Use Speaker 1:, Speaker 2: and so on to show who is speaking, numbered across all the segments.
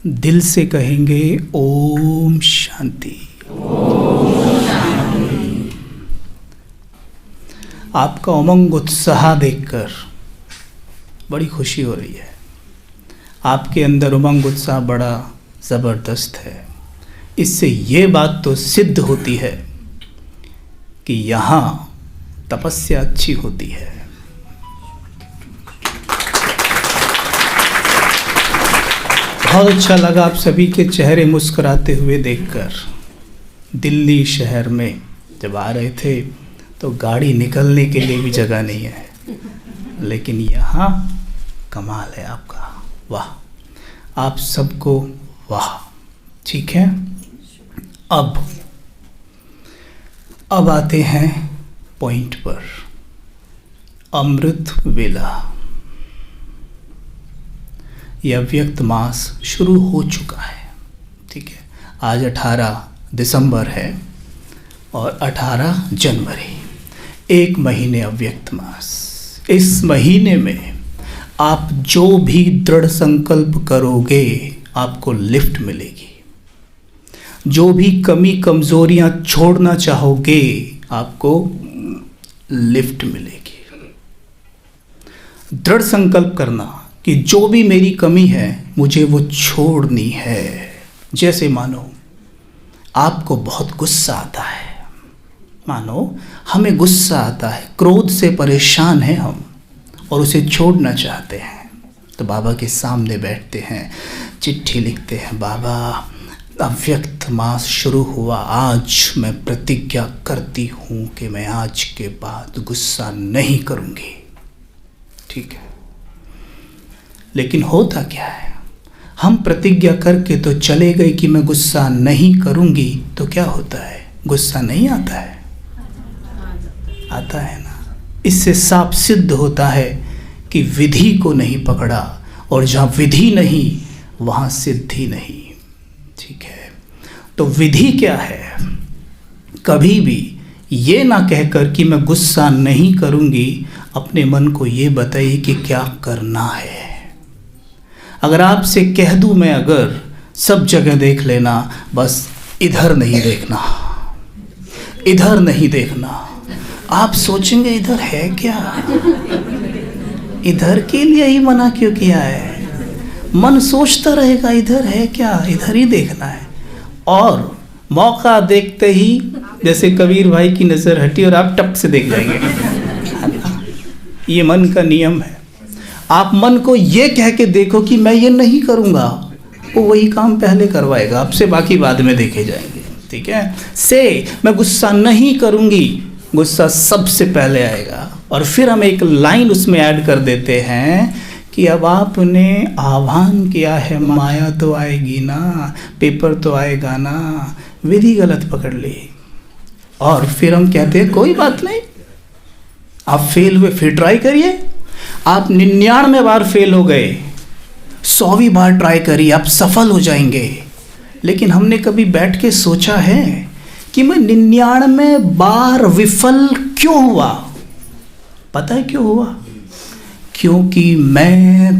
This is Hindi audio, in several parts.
Speaker 1: दिल से कहेंगे ओम शांति। आपका उमंग उत्साह देखकर बड़ी खुशी हो रही है। आपके अंदर उमंग उत्साह बड़ा ज़बरदस्त है। इससे ये बात तो सिद्ध होती है कि यहाँ तपस्या अच्छी होती है। बहुत अच्छा लगा आप सभी के चेहरे मुस्कुराते हुए देखकर। दिल्ली शहर में जब आ रहे थे तो गाड़ी निकलने के लिए भी जगह नहीं है, लेकिन यहाँ कमाल है आपका। वाह, आप सबको वाह। ठीक है, अब आते हैं पॉइंट पर। अमृत वेला। यह अव्यक्त मास शुरू हो चुका है। ठीक है, आज 18 दिसंबर है और 18 जनवरी, एक महीने अव्यक्त मास। इस महीने में आप जो भी दृढ़ संकल्प करोगे आपको लिफ्ट मिलेगी। जो भी कमी कमजोरियां छोड़ना चाहोगे आपको लिफ्ट मिलेगी। दृढ़ संकल्प करना कि जो भी मेरी कमी है मुझे वो छोड़नी है। जैसे मानो आपको बहुत गुस्सा आता है, मानो हमें गुस्सा आता है, क्रोध से परेशान हैं हम और उसे छोड़ना चाहते हैं, तो बाबा के सामने बैठते हैं, चिट्ठी लिखते हैं, बाबा अव्यक्त मास शुरू हुआ, आज मैं प्रतिज्ञा करती हूँ कि मैं आज के बाद गुस्सा नहीं करूँगी। ठीक है, लेकिन होता क्या है, हम प्रतिज्ञा करके तो चले गए कि मैं गुस्सा नहीं करूँगी, तो क्या होता है, गुस्सा नहीं आता है, आता है ना। इससे साफ सिद्ध होता है कि विधि को नहीं पकड़ा, और जहाँ विधि नहीं वहाँ सिद्धि नहीं। ठीक है, तो विधि क्या है, कभी भी ये ना कहकर कि मैं गुस्सा नहीं करूँगी, अपने मन को ये बताइए कि क्या करना है। अगर आपसे कह दूँ मैं, अगर सब जगह देख लेना, बस इधर नहीं देखना, इधर नहीं देखना, आप सोचेंगे इधर है क्या, इधर के लिए ही मना क्यों किया है। मन सोचता रहेगा इधर है क्या, इधर ही देखना है। और मौका देखते ही जैसे कबीर भाई की नज़र हटी और आप टप से देख जाएंगे। ये मन का नियम है। आप मन को ये कह के देखो कि मैं ये नहीं करूँगा, वो वही काम पहले करवाएगा आपसे, बाकी बाद में देखे जाएंगे। ठीक है, से मैं गुस्सा नहीं करूँगी, गुस्सा सबसे पहले आएगा। और फिर हम एक लाइन उसमें ऐड कर देते हैं कि अब आपने आह्वान किया है, माया तो आएगी ना, पेपर तो आएगा ना, विधि गलत पकड़ ली। और फिर हम कहते हैं कोई बात नहीं, आप फेल हुए, फिर ट्राई करिए। आप 99 बार फेल हो गए, 100वीं बार ट्राई करिए, आप सफल हो जाएंगे। लेकिन हमने कभी बैठ के सोचा है कि मैं 99 बार विफल क्यों हुआ? पता है क्यों हुआ? क्योंकि मैं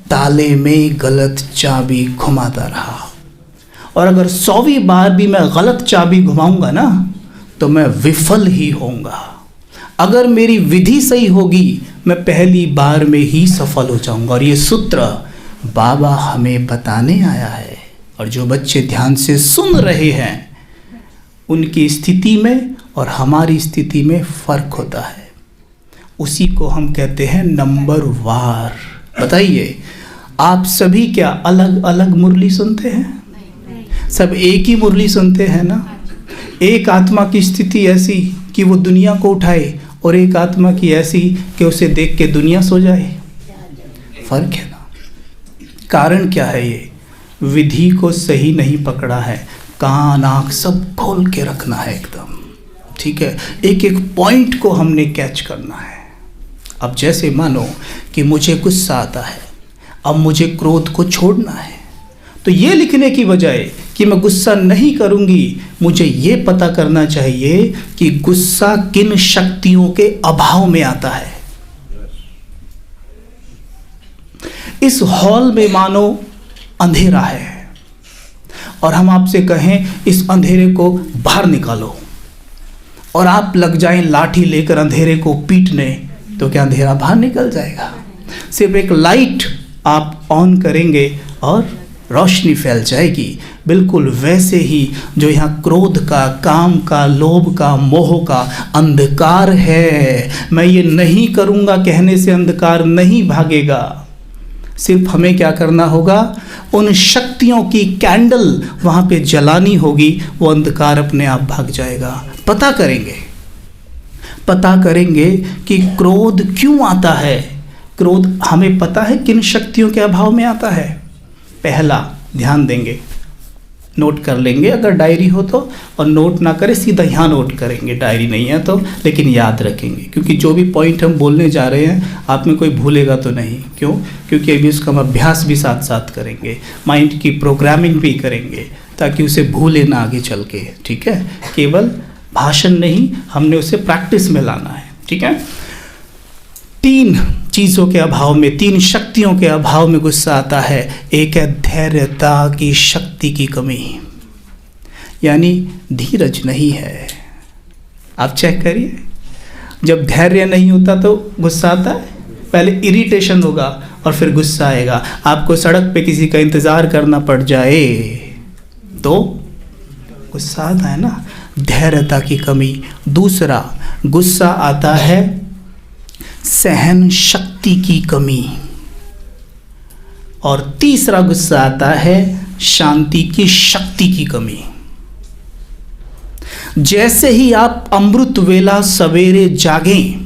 Speaker 1: ताले में गलत चाबी घुमाता रहा। और अगर 100वीं बार भी मैं गलत चाबी घुमाऊंगा ना, तो मैं विफल ही होऊंगा। अगर मेरी विधि सही होगी, मैं पहली बार में ही सफल हो जाऊंगा। और ये सूत्र बाबा हमें बताने आया है। और जो बच्चे ध्यान से सुन रहे हैं, उनकी स्थिति में और हमारी स्थिति में फर्क होता है। उसी को हम कहते हैं नंबर वार। बताइए, आप सभी क्या अलग अलग मुरली सुनते हैं? सब एक ही मुरली सुनते हैं ना। एक आत्मा की स्थिति ऐसी कि वो दुनिया को उठाए, और एक आत्मा की ऐसी कि उसे देख के दुनिया सो जाए। फर्क है ना। कारण क्या है? ये विधि को सही नहीं पकड़ा है। कान आँख सब खोल के रखना है एकदम। ठीक है, एक एक पॉइंट को हमने कैच करना है। अब जैसे मानो कि मुझे गुस्सा आता है, अब मुझे क्रोध को छोड़ना है, तो ये लिखने की बजाय कि मैं गुस्सा नहीं करूंगी, मुझे ये पता करना चाहिए कि गुस्सा किन शक्तियों के अभाव में आता है। इस हॉल में मानो अंधेरा है, और हम आपसे कहें इस अंधेरे को बाहर निकालो, और आप लग जाएं लाठी लेकर अंधेरे को पीटने, तो क्या अंधेरा बाहर निकल जाएगा? सिर्फ एक लाइट आप ऑन करेंगे और रोशनी फैल जाएगी। बिल्कुल वैसे ही जो यहाँ क्रोध का, काम का, लोभ का, मोह का अंधकार है, मैं ये नहीं करूँगा कहने से अंधकार नहीं भागेगा। सिर्फ हमें क्या करना होगा, उन शक्तियों की कैंडल वहाँ पे जलानी होगी, वो अंधकार अपने आप भाग जाएगा। पता करेंगे कि क्रोध क्यों आता है। क्रोध हमें पता है किन शक्तियों के अभाव में आता है। पहला ध्यान देंगे, नोट कर लेंगे अगर डायरी हो तो, और नोट ना करें सीधा यहाँ नोट करेंगे, डायरी नहीं है तो, लेकिन याद रखेंगे, क्योंकि जो भी पॉइंट हम बोलने जा रहे हैं आप में कोई भूलेगा तो नहीं। क्यों? क्योंकि अभी उसका हम अभ्यास भी साथ साथ करेंगे, माइंड की प्रोग्रामिंग भी करेंगे, ताकि उसे भूले ना आगे चल के। ठीक है, केवल भाषण नहीं, हमने उसे प्रैक्टिस में लाना है। ठीक है, 3 चीज़ों के अभाव में, 3 शक्तियों के अभाव में गुस्सा आता है। एक है धैर्यता की शक्ति की कमी, यानी धीरज नहीं है। आप चेक करिए, जब धैर्य नहीं होता तो गुस्सा आता है। पहले इरिटेशन होगा और फिर गुस्सा आएगा। आपको सड़क पे किसी का इंतज़ार करना पड़ जाए तो गुस्सा आता है ना, धैर्यता की कमी। दूसरा गुस्सा आता है सहन शक्ति की कमी, और तीसरा गुस्सा आता है शांति की शक्ति की कमी। जैसे ही आप अमृत वेला सवेरे जागें,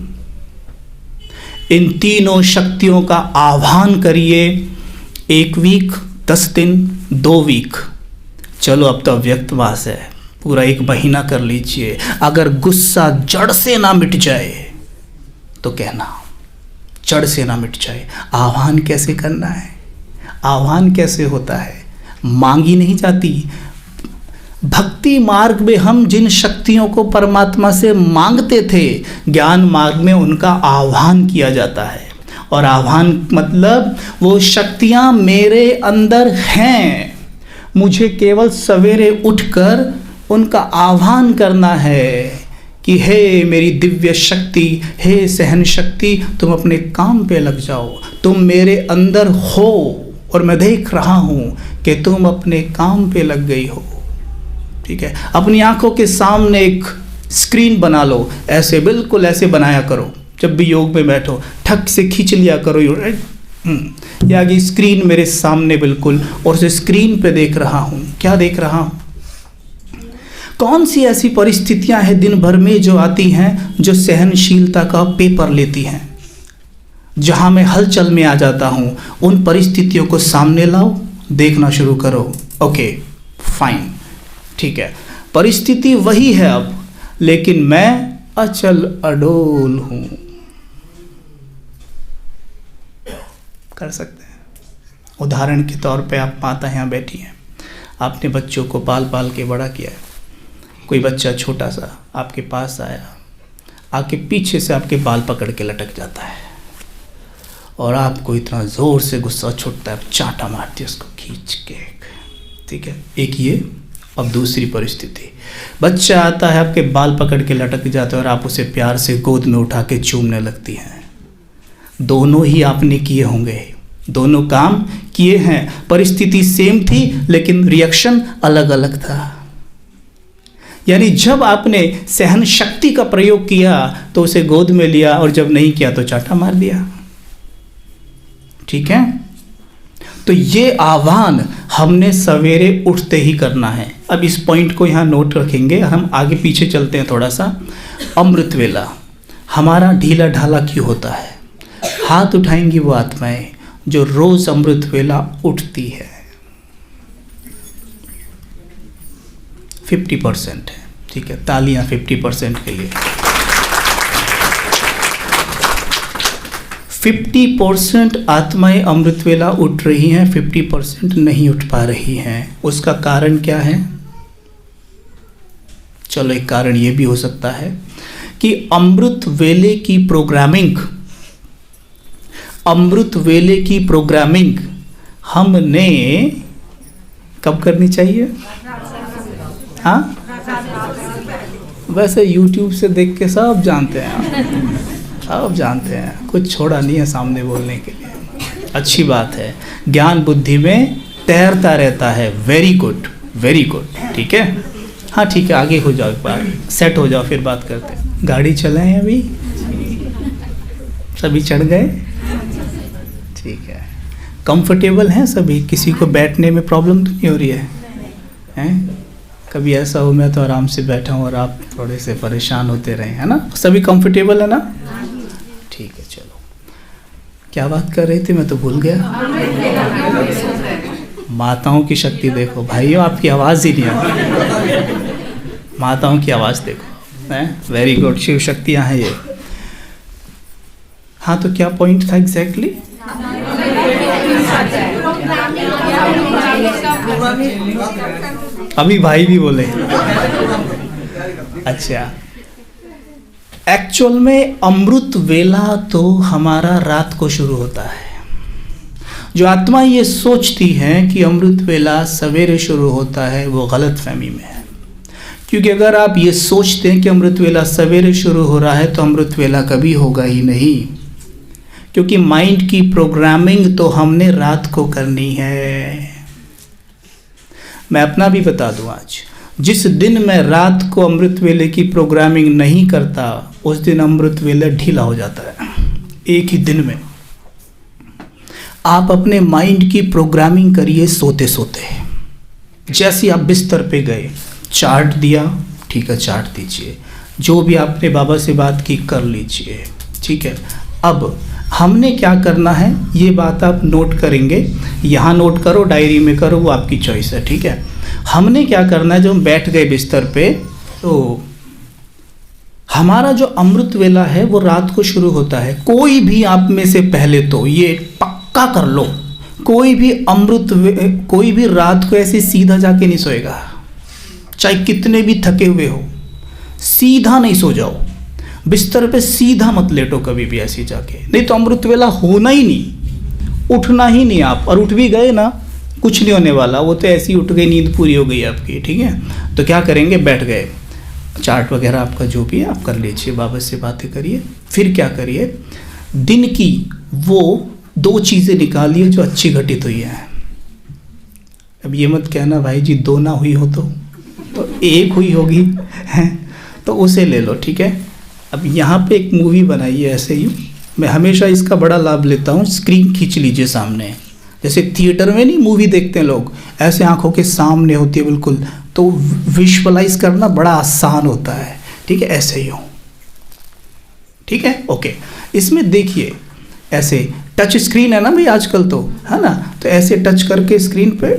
Speaker 1: इन तीनों शक्तियों का आह्वान करिए। 1 वीक, 10 दिन, 2 वीक, चलो अब तो अव्यक्तवास है, पूरा 1 महीना कर लीजिए। अगर गुस्सा जड़ से ना मिट जाए तो कहना, जड़ से ना मिट जाए। आह्वान कैसे करना है? आह्वान कैसे होता है? मांगी नहीं जाती। भक्ति मार्ग में हम जिन शक्तियों को परमात्मा से मांगते थे, ज्ञान मार्ग में उनका आह्वान किया जाता है। और आह्वान मतलब वो शक्तियाँ मेरे अंदर हैं, मुझे केवल सवेरे उठकर उनका आह्वान करना है कि हे मेरी दिव्य शक्ति, हे सहन शक्ति, तुम अपने काम पे लग जाओ। तुम मेरे अंदर हो और मैं देख रहा हूँ कि तुम अपने काम पे लग गई हो। ठीक है, अपनी आंखों के सामने एक स्क्रीन बना लो, ऐसे बिल्कुल ऐसे बनाया करो। जब भी योग में बैठो ठक से खींच लिया करो, ये आगे स्क्रीन मेरे सामने बिल्कुल, और उस स्क्रीन पे देख रहा हूँ। क्या देख रहा हूँ? कौन सी ऐसी परिस्थितियां हैं दिन भर में जो आती हैं, जो सहनशीलता का पेपर लेती हैं, जहां मैं हलचल में आ जाता हूं। उन परिस्थितियों को सामने लाओ, देखना शुरू करो। ओके फाइन, ठीक है, परिस्थिति वही है अब, लेकिन मैं अचल अडोल हूं। कर सकते हैं। उदाहरण के तौर पे आप माता यहाँ बैठी हैं, आपने बच्चों को पाल पाल के बड़ा किया है। कोई बच्चा छोटा सा आपके पास आया, आके पीछे से आपके बाल पकड़ के लटक जाता है, और आपको इतना ज़ोर से गुस्सा छूटता है, चांटा मारती है उसको खींच के। ठीक है, एक ये। अब दूसरी परिस्थिति, बच्चा आता है, आपके बाल पकड़ के लटक जाता है और आप उसे प्यार से गोद में उठा के चूमने लगती हैं। दोनों ही आपने किए होंगे, दोनों काम किए हैं, परिस्थिति सेम थी लेकिन रिएक्शन अलग अलग था। यानी जब आपने सहन शक्ति का प्रयोग किया तो उसे गोद में लिया, और जब नहीं किया तो चाटा मार दिया। ठीक है, तो ये आह्वान हमने सवेरे उठते ही करना है। अब इस पॉइंट को यहाँ नोट रखेंगे, हम आगे पीछे चलते हैं थोड़ा सा। अमृत वेला हमारा ढीला ढाला क्यों होता है? हाथ उठाएंगी वो आत्माएं जो रोज अमृत वेला उठती है। 50% है, ठीक है, तालियां 50% के लिए। 50% आत्माएं अमृत वेला उठ रही हैं, 50% नहीं उठ पा रही हैं। उसका कारण क्या है? चलो, एक कारण ये भी हो सकता है कि अमृत वेले की प्रोग्रामिंग हमने कब करनी चाहिए? हाँ, वैसे YouTube से देख के सब जानते हैं, सब जानते हैं, कुछ छोड़ा नहीं है सामने बोलने के लिए। अच्छी बात है, ज्ञान बुद्धि में तैरता रहता है। Very good, very good. ठीक है, हाँ ठीक है, आगे हो जाओ, एक बार सेट हो जाओ, फिर बात करते हैं। गाड़ी चलाएं अभी? सभी चढ़ गए? ठीक है, कंफर्टेबल हैं सभी? किसी को बैठने में प्रॉब्लम तो नहीं हो रही है? हैं? कभी ऐसा हो मैं तो आराम से बैठा हूँ और आप थोड़े से परेशान होते रहे, है ना? सभी कंफर्टेबल है ना? ठीक है, चलो, क्या बात कर रहे थे, मैं तो भूल गया। माताओं की शक्ति देखो भाइयों, आपकी आवाज़ ही नहीं आती। माताओं की आवाज़ देखो, हैं? वेरी गुड, शिव शक्तियाँ हैं ये। हाँ, तो क्या पॉइंट था एग्जैक्टली? अभी भाई भी बोले। अच्छा, एक्चुअल में अमृत वेला तो हमारा रात को शुरू होता है। जो आत्मा ये सोचती है कि अमृत वेला सवेरे शुरू होता है, वो गलत फहमी में है। क्योंकि अगर आप ये सोचते हैं कि अमृत वेला सवेरे शुरू हो रहा है तो अमृत वेला कभी होगा ही नहीं, क्योंकि माइंड की प्रोग्रामिंग तो हमने रात को करनी है। मैं अपना भी बता दूं, आज जिस दिन मैं रात को अमृत वेले की प्रोग्रामिंग नहीं करता, उस दिन अमृत वेला ढीला हो जाता है। एक ही दिन में आप अपने माइंड की प्रोग्रामिंग करिए सोते सोते। जैसे आप बिस्तर पे गए, चार्ट दिया, ठीक है, चार्ट दीजिए। जो भी आपने बाबा से बात की कर लीजिए, ठीक है। अब हमने क्या करना है, ये बात आप नोट करेंगे, यहाँ नोट करो, डायरी में करो, वो आपकी चॉइस है, ठीक है। हमने क्या करना है, जब हम बैठ गए बिस्तर पे, तो हमारा जो अमृत वेला है वो रात को शुरू होता है। कोई भी आप में से पहले तो ये पक्का कर लो, कोई भी रात को ऐसे सीधा जाके नहीं सोएगा, चाहे कितने भी थके हुए हो, सीधा नहीं सो जाओ। बिस्तर पे सीधा मत लेटो कभी भी ऐसे जाके, नहीं तो अमृत वेला होना ही नहीं, उठना ही नहीं आप। और उठ भी गए ना, कुछ नहीं होने वाला, वो तो ऐसी उठ गई, नींद पूरी हो गई आपकी, ठीक है। तो क्या करेंगे, बैठ गए, चार्ट वगैरह आपका जो भी है आप कर लीजिए, बाबा से बातें करिए। फिर क्या करिए, दिन की वो 2 चीज़ें निकालिए जो अच्छी घटित हुई हैं। अब ये मत कहना भाई जी 2 ना हुई हो तो 1 हुई होगी, हैं, तो उसे ले लो, ठीक है। अब यहाँ पे एक मूवी बनाई है ऐसे ही, मैं हमेशा इसका बड़ा लाभ लेता हूँ। स्क्रीन खींच लीजिए सामने, जैसे थिएटर में नहीं मूवी देखते हैं लोग, ऐसे आंखों के सामने होती है बिल्कुल, तो विजुअलाइज करना बड़ा आसान होता है, ठीक है। ऐसे ही हो, ठीक है, ओके। इसमें देखिए, ऐसे टच स्क्रीन है ना भाई आजकल तो, है ना, तो ऐसे टच करके स्क्रीन पे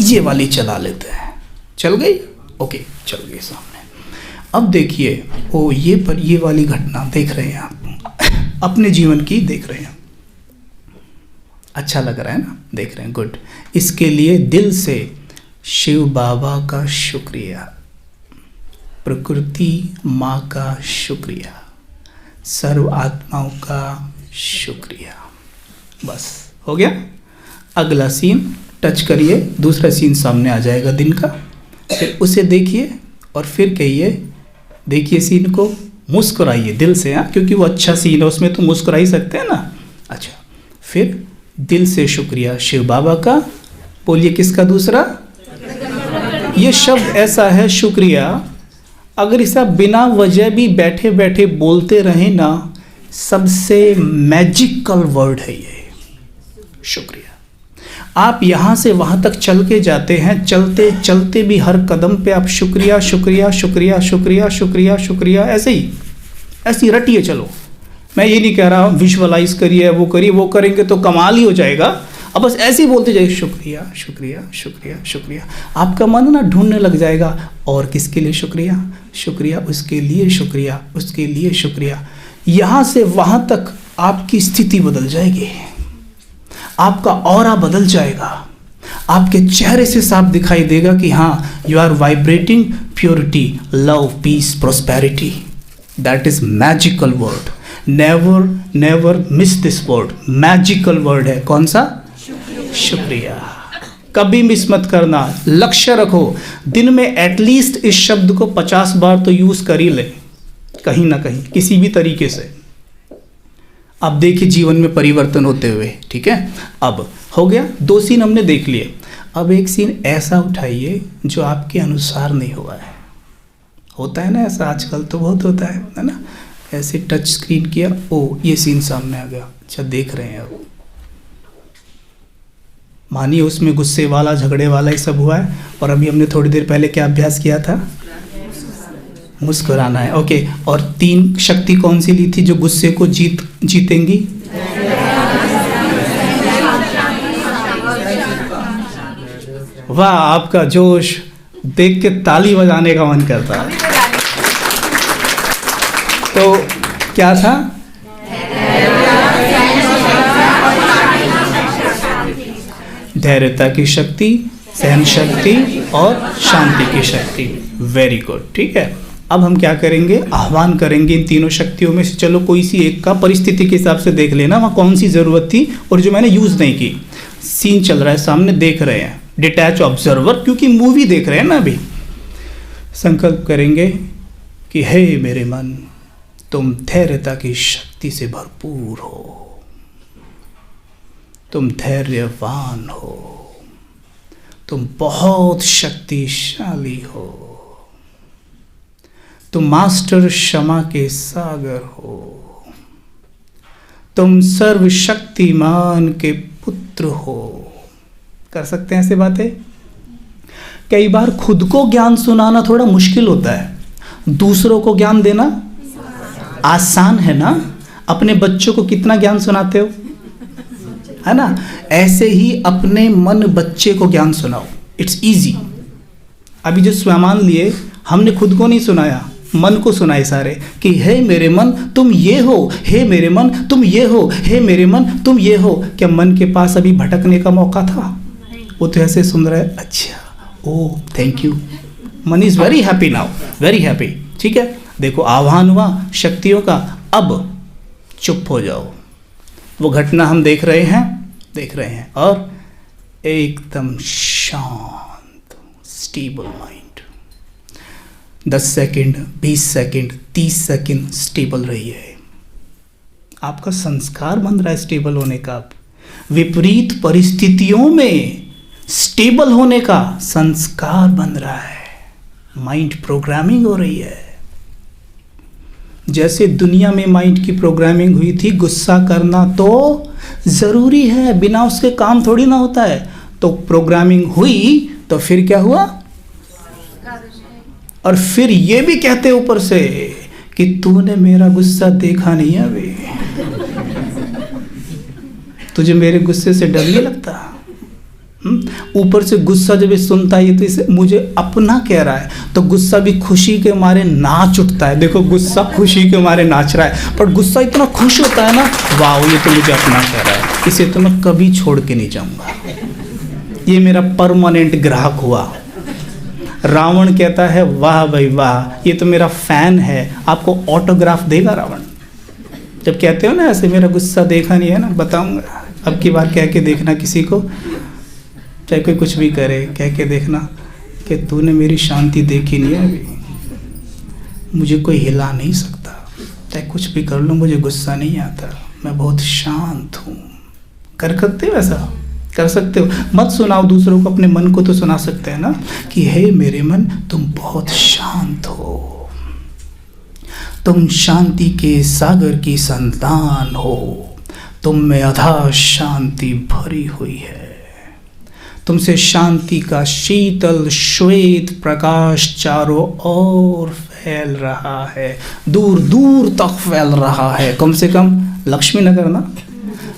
Speaker 1: ये वाली चला लेते हैं, चल गई, ओके, चल गई सामने। अब देखिए, ओ ये वाली घटना देख रहे हैं आप, अपने जीवन की देख रहे हैं, अच्छा लग रहा है ना, देख रहे हैं, गुड। इसके लिए दिल से शिव बाबा का शुक्रिया, प्रकृति माँ का शुक्रिया, सर्व आत्माओं का शुक्रिया। बस हो गया। अगला सीन टच करिए, दूसरा सीन सामने आ जाएगा दिन का, फिर उसे देखिए और फिर कहिए, देखिए सीन को, मुस्कुराइए दिल से, हाँ, क्योंकि वो अच्छा सीन है, उसमें तो मुस्कुरा ही सकते हैं ना। अच्छा, फिर दिल से शुक्रिया शिव बाबा का, बोलिए किसका, दूसरा। ये शब्द ऐसा है शुक्रिया, अगर इसे आप बिना वजह भी बैठे बैठे बोलते रहें ना, सबसे मैजिकल वर्ड है ये शुक्रिया। आप यहाँ से वहाँ तक चल के जाते हैं, चलते चलते भी हर कदम पे आप शुक्रिया शुक्रिया शुक्रिया शुक्रिया शुक्रिया शुक्रिया ऐसे ही रटिए चलो। मैं ये नहीं कह रहा विजुअलाइज करिए, वो करिए, वो करेंगे तो कमाल ही हो जाएगा। अब बस ऐसे ही बोलते जाइए, शुक्रिया शुक्रिया शुक्रिया शुक्रिया। आपका मन ना ढूंढने लग जाएगा, और किसके लिए शुक्रिया, शुक्रिया, उसके लिए शुक्रिया, उसके लिए शुक्रिया। यहाँ से वहाँ तक आपकी स्थिति बदल जाएगी, आपका ऑरा बदल जाएगा, आपके चेहरे से साफ दिखाई देगा कि हाँ, you are vibrating purity, love, peace, prosperity. That is magical word, never never miss this word, magical word है। कौन सा, शुक्रिया। कभी मिस मत करना, लक्ष्य रखो। दिन में एटलीस्ट इस शब्द को 50 बार तो यूज कर ही ले, कहीं ना कहीं किसी भी तरीके से। अब देखिए जीवन में परिवर्तन होते हुए। ठीक है, अब हो गया, 2 सीन हमने देख लिए। अब एक सीन ऐसा उठाइए जो आपके अनुसार नहीं हुआ है। होता है ना ऐसा, आजकल तो बहुत होता है ना। ऐसे टच स्क्रीन किया, ओ ये सीन सामने आ गया, अच्छा देख रहे हैं। अब मानिए उसमें गुस्से वाला, झगड़े वाला ये सब हुआ है, और अभी हमने थोड़ी देर पहले क्या अभ्यास किया था? मुस्कुराना है। ओके, और 3 शक्ति कौन सी ली थी जो गुस्से को जीतेंगी? वाह, आपका जोश देख के ताली बजाने का मन करता है। तो क्या था? धैर्यता की शक्ति, सहन शक्ति और शांति की शक्ति। Very good. ठीक है, अब हम क्या करेंगे? आह्वान करेंगे इन तीनों शक्तियों में से। चलो कोई सी एक का परिस्थिति के हिसाब से देख लेना, वहाँ कौन सी ज़रूरत थी और जो मैंने यूज़ नहीं की। सीन चल रहा है सामने, देख रहे हैं, डिटैच ऑब्जर्वर, क्योंकि मूवी देख रहे हैं ना अभी। संकल्प करेंगे कि हे मेरे मन, तुम धैर्यता की शक्ति से भरपूर हो, तुम धैर्यवान हो, तुम बहुत शक्तिशाली हो, तुम मास्टर क्षमा के सागर हो, तुम सर्वशक्तिमान के पुत्र हो। कर सकते हैं ऐसे बातें? कई बार खुद को ज्ञान सुनाना थोड़ा मुश्किल होता है, दूसरों को ज्ञान देना आसान है ना। अपने बच्चों को कितना ज्ञान सुनाते हो, है ना? ऐसे ही अपने मन बच्चे को ज्ञान सुनाओ, इट्स इजी। अभी जो स्वयं लिए, हमने खुद को नहीं सुनाया, मन को सुनाए सारे कि हे मेरे मन तुम ये हो, हे मेरे मन तुम ये हो, हे मेरे मन तुम ये हो। क्या मन के पास अभी भटकने का मौका था? वो तो ऐसे सुन रहा है, अच्छा ओ थैंक यू, मन is very happy now, very happy. ठीक है, देखो आह्वान हुआ शक्तियों का। अब चुप हो जाओ, वो घटना हम देख रहे हैं और एकदम शांत stable mind. 10 second, 20 second, 30 second stable रहिए। आपका संस्कार बन रहा है स्टेबल होने का। विपरीत परिस्थितियों में स्टेबल होने का संस्कार बन रहा है, माइंड प्रोग्रामिंग हो रही है। जैसे दुनिया में माइंड की प्रोग्रामिंग हुई थी, गुस्सा करना तो ज़रूरी है, बिना उसके काम थोड़ी ना होता है। तो प्रोग्रामिंग हुई तो फिर क्या हुआ? और फिर ये भी कहते ऊपर से कि तूने मेरा गुस्सा देखा नहीं है अभी, तुझे मेरे गुस्से से डर नहीं लगता? ऊपर से गुस्सा जब ये सुनता है तो इसे मुझे अपना कह रहा है, तो गुस्सा भी खुशी के मारे नाच उठता है। देखो गुस्सा खुशी के मारे नाच रहा है, पर गुस्सा इतना खुश होता है ना, वाह ये तो मुझे अपना कह रहा है, इसे तो मैं कभी छोड़ के नहीं जाऊंगा, ये मेरा परमानेंट ग्राहक हुआ। रावण कहता है वाह भाई वाह, ये तो मेरा फैन है, आपको ऑटोग्राफ देगा रावण। जब कहते हो ना ऐसे मेरा गुस्सा देखा नहीं है ना, बताऊंगा अब की बार कह के देखना किसी को, चाहे कोई कुछ भी करे, कह के देखना कि तूने मेरी शांति देखी नहीं है अभी, मुझे कोई हिला नहीं सकता, चाहे कुछ भी कर लूँ मुझे गुस्सा नहीं आता, मैं बहुत शांत हूँ। कर सकते हो ऐसा? कर सकते हो। मत सुनाओ दूसरों को, अपने मन को तो सुना सकते हैं ना कि हे मेरे मन तुम बहुत शांत हो, तुम शांति के सागर की संतान हो, तुम में अथाह शांति भरी हुई है, तुमसे शांति का शीतल श्वेत प्रकाश चारों ओर फैल रहा है, दूर दूर तक फैल रहा है। कम से कम लक्ष्मी नगर ना,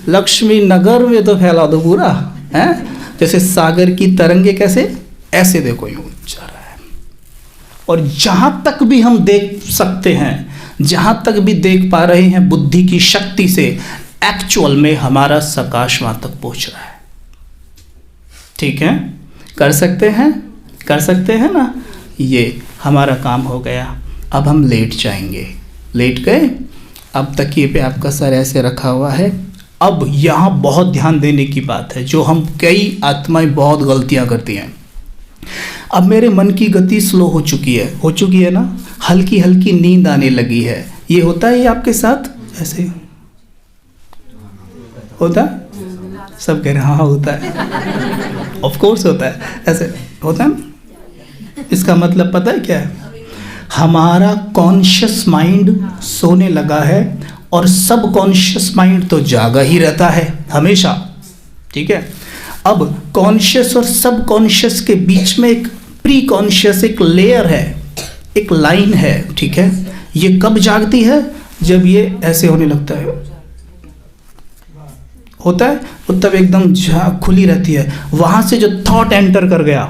Speaker 1: लक्ष्मी नगर में तो फैला दो पूरा, है जैसे सागर की तरंगे कैसे ऐसे देखो यूं जा रहा है। और जहां तक भी हम देख सकते हैं, जहां तक भी देख पा रहे हैं बुद्धि की शक्ति से, एक्चुअल में हमारा प्रकाश वहां तक पहुंच रहा है। ठीक है, कर सकते हैं, कर सकते हैं ना, ये हमारा काम हो गया। अब हम लेट जाएंगे, लेट गए, अब तकिए पे आपका सर ऐसे रखा हुआ है। अब यहाँ बहुत ध्यान देने की बात है, जो हम कई आत्माएं बहुत गलतियाँ करती हैं। अब मेरे मन की गति स्लो हो चुकी है ना, हल्की हल्की नींद आने लगी है। ये होता है ये आपके साथ? ऐसे होता है? सब कह रहे हैं हाँ होता है। ऑफ कोर्स होता है, ऐसे होता है ना। इसका मतलब पता है क्या है? हमारा कॉन्शियस माइंड सोने लगा है और सब कॉन्शियस माइंड तो जागा ही रहता है हमेशा, ठीक है। अब कॉन्शियस और सब कॉन्शियस के बीच में एक प्री कॉन्शियस एक लेयर है, एक लाइन है, ठीक है। ये कब जागती है? जब ये ऐसे होने लगता है, होता है वो तब एकदम खुली रहती है। वहां से जो थॉट एंटर कर गया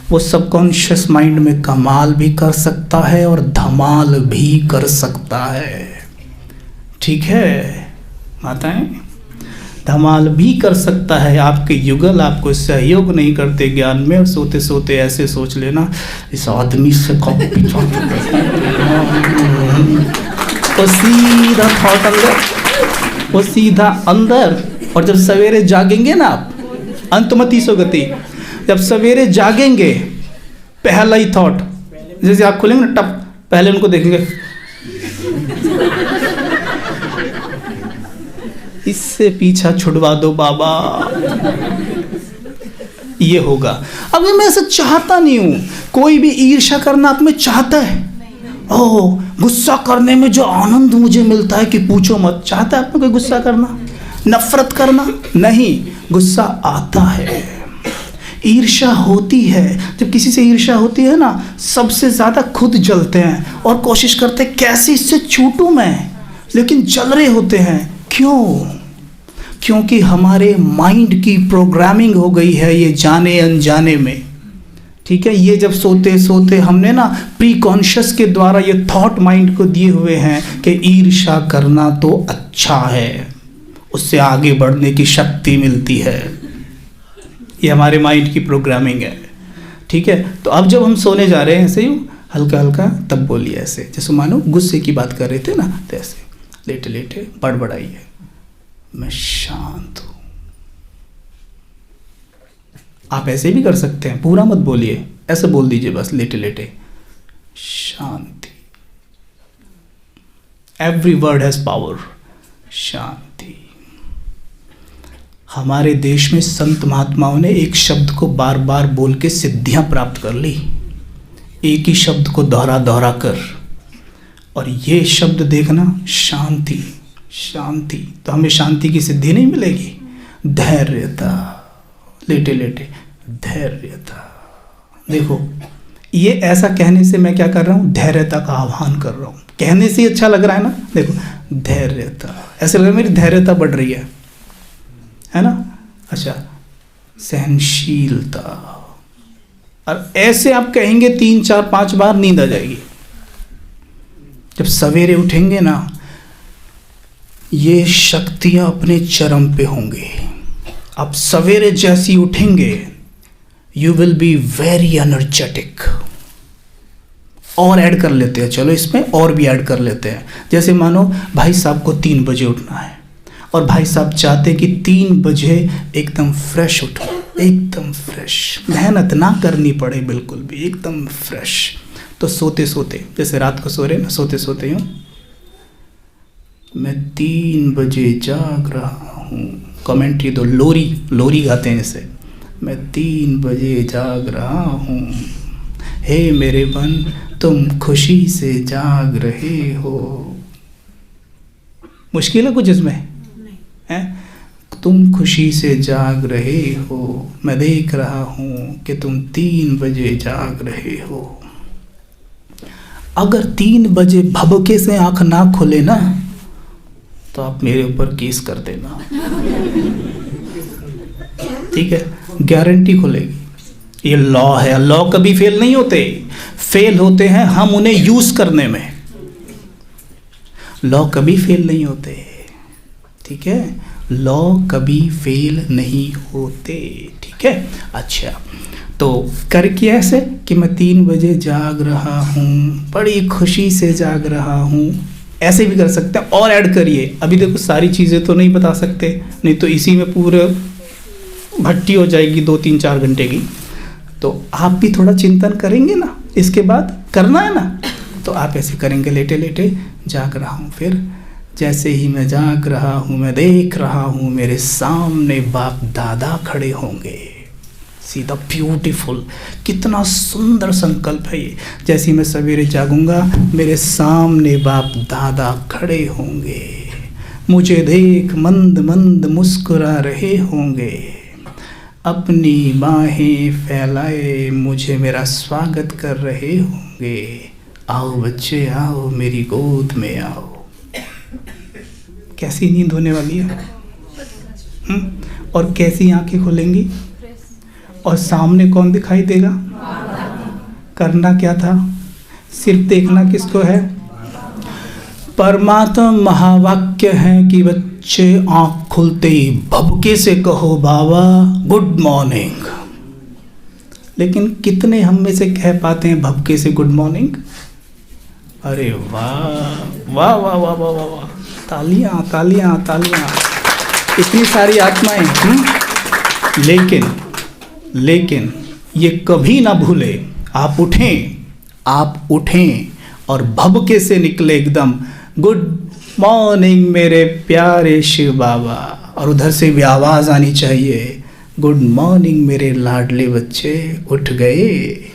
Speaker 1: वो सबकॉन्शियस माइंड में कमाल भी कर सकता है और धमाल भी कर सकता है, ठीक है माताएं, धमाल भी कर सकता है। आपके युगल आपको सहयोग नहीं करते ज्ञान में, और सोते सोते ऐसे सोच लेना इस आदमी से कॉपी तो सीधा थॉट अंदर, वो सीधा अंदर। और जब सवेरे जागेंगे ना आप, अंतमति सुगति, जब सवेरे जागेंगे पहला ही थॉट, जैसे आप खोलेंगे ना टप, पहले उनको देखेंगे इससे पीछा छुड़वा दो बाबा, ये होगा। अब मैं ऐसा चाहता नहीं हूं, कोई भी ईर्ष्या करना आप में चाहता है? ओह, गुस्सा करने में जो आनंद मुझे मिलता है कि पूछो मत। चाहता है आप में कोई गुस्सा करना, नफरत करना? नहीं, गुस्सा आता है, ईर्ष्या होती है। जब किसी से ईर्ष्या होती है ना, सबसे ज्यादा खुद जलते हैं और कोशिश करते हैं कैसे इससे छूटूं मैं, लेकिन जल रहे होते हैं। क्यों? क्योंकि हमारे माइंड की प्रोग्रामिंग हो गई है ये जाने अनजाने में, ठीक है। ये जब सोते सोते हमने ना प्री कॉन्शियस के द्वारा ये थॉट माइंड को दिए हुए हैं कि ईर्ष्या करना तो अच्छा है, उससे आगे बढ़ने की शक्ति मिलती है। ये हमारे माइंड की प्रोग्रामिंग है, ठीक है। तो अब जब हम सोने जा रहे हैं ऐसे ही हल्का हल्का, तब बोलिए ऐसे, जैसे मानो गुस्से की बात कर रहे थे ना, तो ऐसे लेटे लेटे बड़बड़ाइए, मैं शांत हूं। आप ऐसे भी कर सकते हैं, पूरा मत बोलिए, ऐसे बोल दीजिए बस लेटे लेटे, शांति। एवरी वर्ड हैज पावर, शांति। हमारे देश में संत महात्माओं ने एक शब्द को बार बार बोल के सिद्धियां प्राप्त कर ली, एक ही शब्द को दोहरा दोहरा कर। और ये शब्द देखना, शांति शांति, तो हमें शांति की सिद्धि नहीं मिलेगी। धैर्यता, लेटे लेटे धैर्यता। देखो ये ऐसा कहने से मैं क्या कर रहा हूँ, धैर्यता का आह्वान कर रहा हूँ। कहने से ही अच्छा लग रहा है ना, देखो धैर्यता, ऐसे लग रहा है मेरी धैर्यता बढ़ रही है ना। अच्छा, सहनशीलता, और ऐसे आप कहेंगे 3 4 5 बार, नींद आ जाएगी। जब सवेरे उठेंगे ना, ये शक्तियां अपने चरम पे होंगे। आप सवेरे जैसी उठेंगे, you will be very energetic. और ऐड कर लेते हैं, चलो इसमें और भी ऐड कर लेते हैं। जैसे मानो भाई साहब को 3 बजे उठना है, और भाई साहब चाहते कि 3 बजे एकदम फ्रेश उठो, एकदम फ्रेश, मेहनत ना करनी पड़े बिल्कुल भी, एकदम फ्रेश। तो सोते सोते, जैसे रात को सो रहे ना, सोते सोते यूँ, मैं 3 बजे जाग रहा हूँ, कमेंट्री दो, लोरी गाते हैं जैसे, मैं 3 बजे जाग रहा हूँ, हे मेरे मन तुम खुशी से जाग रहे हो। मुश्किल है कुछ इसमें है? तुम खुशी से जाग रहे हो, मैं देख रहा हूँ कि तुम 3 बजे जाग रहे हो। अगर 3 बजे भभके से आंख ना खुले ना, तो आप मेरे ऊपर केस कर देना, ठीक है, गारंटी खुलेगी। ये लॉ है, लॉ कभी फेल नहीं होते, फेल होते हैं हम उन्हें यूज करने में, लॉ कभी फेल नहीं होते, ठीक है, लॉ कभी फेल नहीं होते, ठीक है। अच्छा, तो करके ऐसे कि मैं 3 बजे जाग रहा हूँ, बड़ी खुशी से जाग रहा हूँ, ऐसे भी कर सकते हैं और ऐड करिए। अभी देखो सारी चीज़ें तो नहीं बता सकते, नहीं तो इसी में पूरे भट्टी हो जाएगी 2-3-4 घंटे की। तो आप भी थोड़ा चिंतन करेंगे ना, इसके बाद करना है ना, तो आप ऐसे करेंगे, लेटे लेटे जाग रहा हूँ, फिर जैसे ही मैं जाग रहा हूँ मैं देख रहा हूँ मेरे सामने बाप दादा खड़े होंगे। सीधा ब्यूटीफुल, कितना सुंदर संकल्प है ये। जैसे ही मैं सवेरे जागूंगा मेरे सामने बाप दादा खड़े होंगे, मुझे देख मंद मंद मुस्कुरा रहे होंगे, अपनी बाहें फैलाए मुझे मेरा स्वागत कर रहे होंगे। आओ बच्चे आओ, मेरी गोद में आओ। कैसी नींद होने वाली है, और कैसी आंखें खुलेंगी, और सामने कौन दिखाई देगा। करना क्या था, सिर्फ देखना किसको है। परमात्मा महावाक्य है कि बच्चे आंख खुलते ही भभके से कहो बाबा गुड मॉर्निंग। लेकिन कितने हम में से कह पाते हैं भभके से गुड मॉर्निंग। अरे वाह वाह वाह वाह वाह वाह वाह, तालियां तालियां तालियां, इतनी सारी आत्माएं। लेकिन ये कभी ना भूले, आप उठें और भभके से निकले एकदम गुड मॉर्निंग मेरे प्यारे शिव बाबा, और उधर से भी आवाज़ आनी चाहिए गुड मॉर्निंग मेरे लाडले बच्चे उठ गए।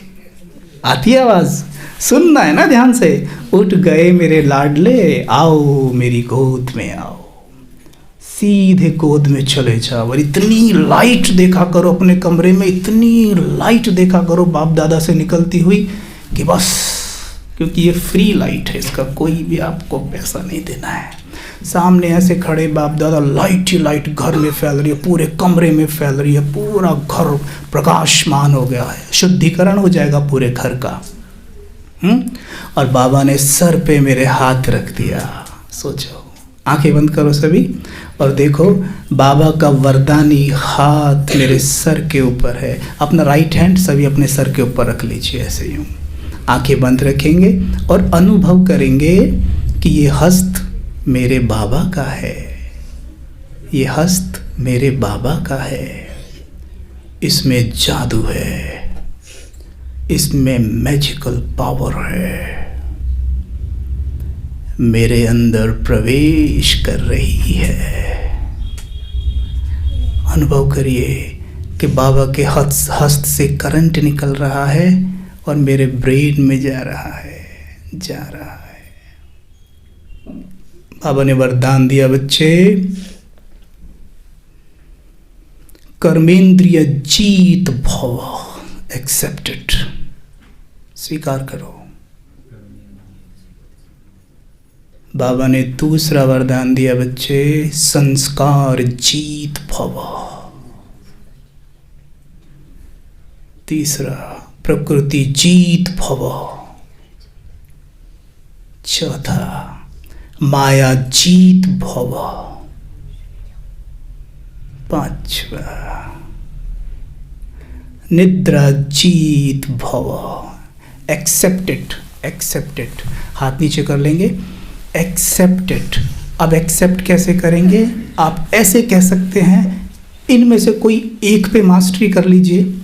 Speaker 1: आती है आवाज़, सुनना है ना ध्यान से। उठ गए मेरे लाडले, आओ मेरी गोद में आओ। सीधे गोद में चले जाओ और इतनी लाइट देखा करो अपने कमरे में, इतनी लाइट देखा करो बाप दादा से निकलती हुई कि बस, क्योंकि ये फ्री लाइट है, इसका कोई भी आपको पैसा नहीं देना है। सामने ऐसे खड़े बाप दादा, लाइट ही लाइट घर में फैल रही है, पूरे कमरे में फैल रही है, पूरा घर प्रकाशमान हो गया है, शुद्धिकरण हो जाएगा पूरे घर का। और बाबा ने सर पे मेरे हाथ रख दिया। सोचो, आंखें बंद करो सभी और देखो बाबा का वरदानी हाथ मेरे सर के ऊपर है। अपना राइट हैंड सभी अपने सर के ऊपर रख लीजिए, ऐसे यूँ आंखें बंद रखेंगे और अनुभव करेंगे कि ये हस्त मेरे बाबा का है, ये हस्त मेरे बाबा का है, इसमें जादू है, इसमें मैजिकल पावर है, मेरे अंदर प्रवेश कर रही है। अनुभव करिए कि बाबा के हस्त से करंट निकल रहा है और मेरे ब्रेन में जा रहा है। बाबा ने वरदान दिया, बच्चे कर्मेंद्रिय जीत भव, एक्सेप्टेड, स्वीकार करो। बाबा ने दूसरा वरदान दिया, बच्चे संस्कार जीत भव। तीसरा प्रकृति जीत भव। चौथा माया जीत भव। पांचवा निद्रा जीत भव। एक्सेप्टेड, हाथ नीचे कर लेंगे, एक्सेप्टेड। अब एक्सेप्ट कैसे करेंगे, आप ऐसे कह सकते हैं, इनमें से कोई एक पे मास्टरी कर लीजिए।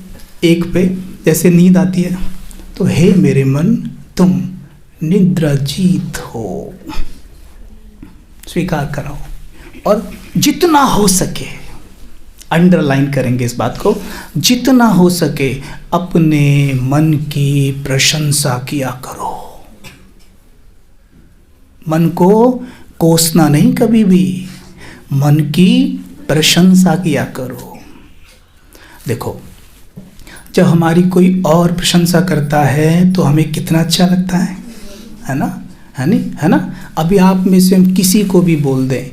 Speaker 1: एक पे जैसे नींद आती है तो हे मेरे मन तुम निद्रा जीत हो, स्वीकार कराओ। और जितना हो सके, अंडरलाइन करेंगे इस बात को, जितना हो सके अपने मन की प्रशंसा किया करो। मन को कोसना नहीं, कभी भी मन की प्रशंसा किया करो। देखो, जब हमारी कोई और प्रशंसा करता है तो हमें कितना अच्छा लगता है ना, है ना। अभी आप में से हम किसी को भी बोल दें,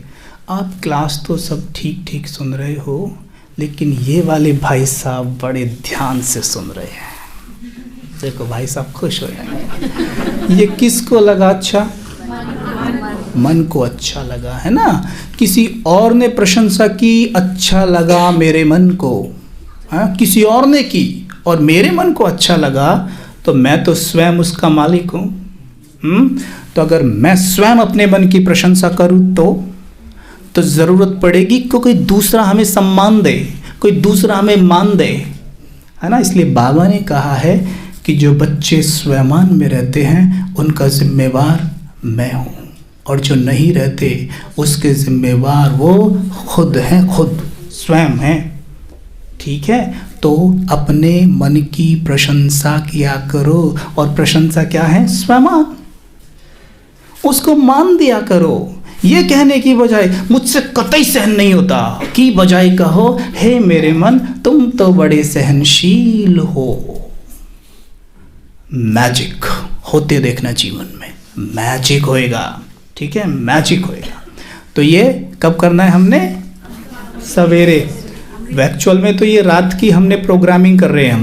Speaker 1: आप क्लास तो सब ठीक ठीक सुन रहे हो, लेकिन ये वाले भाई साहब बड़े ध्यान से सुन रहे हैं, देखो भाई साहब खुश हो जाएंगे। ये किसको लगा अच्छा, मन को अच्छा लगा, है ना। किसी और ने प्रशंसा की, अच्छा लगा मेरे मन को, किसी और ने की और मेरे मन को अच्छा लगा, तो मैं तो स्वयं उसका मालिक हूँ। तो अगर मैं स्वयं अपने मन की प्रशंसा करूं तो ज़रूरत पड़ेगी कि कोई दूसरा हमें सम्मान दे, कोई दूसरा हमें मान दे, है ना। इसलिए बाबा ने कहा है कि जो बच्चे स्वयमान में रहते हैं उनका जिम्मेवार मैं हूँ, और जो नहीं रहते उसके जिम्मेवार वो खुद हैं, खुद स्वयं हैं। ठीक है, तो अपने मन की प्रशंसा किया करो, और प्रशंसा क्या है? स्वयं उसको मान दिया करो। ये कहने की बजाय मुझसे कतई सहन नहीं होता की बजाय कहो, हे मेरे मन तुम तो बड़े सहनशील हो। मैजिक होते देखना जीवन में, मैजिक होएगा। ठीक है, मैजिक होएगा। तो ये कब करना है हमने? सवेरे। एक्चुअल में तो ये रात की हमने प्रोग्रामिंग कर रहे हैं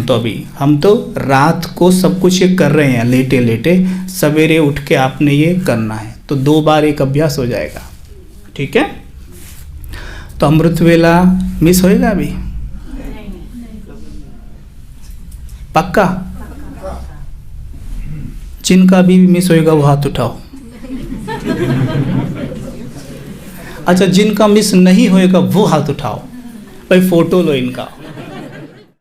Speaker 1: हम तो रात को सब कुछ ये कर रहे हैं लेटे लेटे। सवेरे उठ के आपने ये करना है, तो 2 बार एक अभ्यास हो जाएगा। ठीक है, तो अमृत वेला मिस होएगा अभी? पक्का? जिनका अभी भी मिस होएगा वो हाथ उठाओ। अच्छा, जिनका मिस नहीं होएगा वो हाथ उठाओ। भाई फोटो लो इनका।